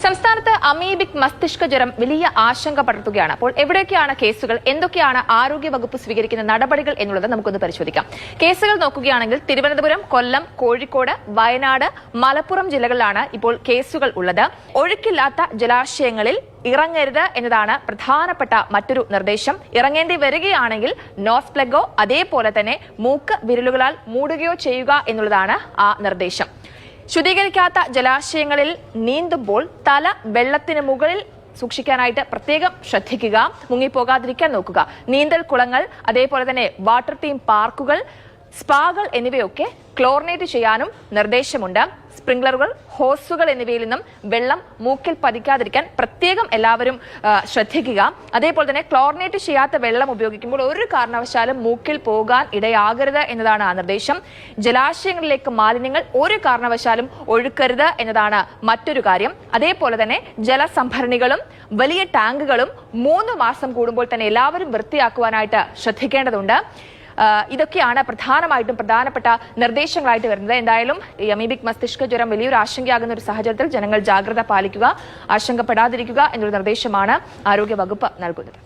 സംസ്ഥാനത്ത് അമീബിക് മസ്തിഷ്ക ജ്വരം വലിയ ആശങ്ക പടർത്തുകയാണ്. അപ്പോൾ എവിടെയൊക്കെയാണ് കേസുകൾ, എന്തൊക്കെയാണ് ആരോഗ്യവകുപ്പ് സ്വീകരിക്കുന്ന നടപടികൾ എന്നുള്ളത് നമുക്കൊന്ന് പരിശോധിക്കാം. കേസുകൾ നോക്കുകയാണെങ്കിൽ തിരുവനന്തപുരം, കൊല്ലം, കോഴിക്കോട്, വയനാട്, മലപ്പുറം ജില്ലകളിലാണ് ഇപ്പോൾ കേസുകൾ ഉള്ളത്. ഒഴുക്കില്ലാത്ത ജലാശയങ്ങളിൽ ഇറങ്ങരുത് എന്നതാണ് പ്രധാനപ്പെട്ട മറ്റൊരു നിർദ്ദേശം. ഇറങ്ങേണ്ടി വരികയാണെങ്കിൽ നോസ് പ്ലഗോ അതേപോലെ തന്നെ മൂക്ക് വിരലുകളാൽ മൂടുകയോ ചെയ്യുക എന്നുള്ളതാണ് ആ നിർദ്ദേശം. ശുദ്ധീകരിക്കാത്ത ജലാശയങ്ങളിൽ നീന്തുമ്പോൾ തല വെള്ളത്തിന് മുകളിൽ സൂക്ഷിക്കാനായിട്ട് പ്രത്യേകം ശ്രദ്ധിക്കുക. മുങ്ങിപ്പോകാതിരിക്കാൻ നോക്കുക. നീന്തൽ കുളങ്ങൾ, അതേപോലെ തന്നെ വാട്ടർ തീം പാർക്കുകൾ, സ്പാകൾ എന്നിവയൊക്കെ ക്ലോറിനേറ്റ് ചെയ്യാനും നിർദ്ദേശമുണ്ട്. സ്പ്രിംഗ്ലറുകൾ, ഹോസുകൾ എന്നിവയിൽ നിന്നും വെള്ളം മൂക്കിൽ പതിക്കാതിരിക്കാൻ പ്രത്യേകം എല്ലാവരും ശ്രദ്ധിക്കുക. അതേപോലെ തന്നെ ക്ലോറിനേറ്റ് ചെയ്യാത്ത വെള്ളം ഉപയോഗിക്കുമ്പോൾ ഒരു കാരണവശാലും മൂക്കിൽ പോകാൻ ഇടയാകരുത് എന്നതാണ് ആ നിർദ്ദേശം. ജലാശയങ്ങളിലേക്ക് മാലിന്യങ്ങൾ ഒരു കാരണവശാലും ഒഴുക്കരുത് എന്നതാണ് മറ്റൊരു കാര്യം. അതേപോലെ തന്നെ ജലസംഭരണികളും വലിയ ടാങ്കുകളും 3 മാസം കൂടുമ്പോൾ തന്നെ എല്ലാവരും വൃത്തിയാക്കുവാനായിട്ട് ശ്രദ്ധിക്കേണ്ടതുണ്ട്. ഇതൊക്കെയാണ് പ്രധാനപ്പെട്ട നിർദ്ദേശങ്ങളായിട്ട് വരുന്നത്. എന്തായാലും ഈ അമീബിക് മസ്തിഷ്ക ജ്വരം വലിയൊരു ആശങ്കയാകുന്ന ഒരു സാഹചര്യത്തിൽ ജനങ്ങൾ ജാഗ്രത പാലിക്കുക, ആശങ്കപ്പെടാതിരിക്കുക എന്നൊരു നിർദ്ദേശമാണ് ആരോഗ്യ വകുപ്പ് നൽകുന്നത്.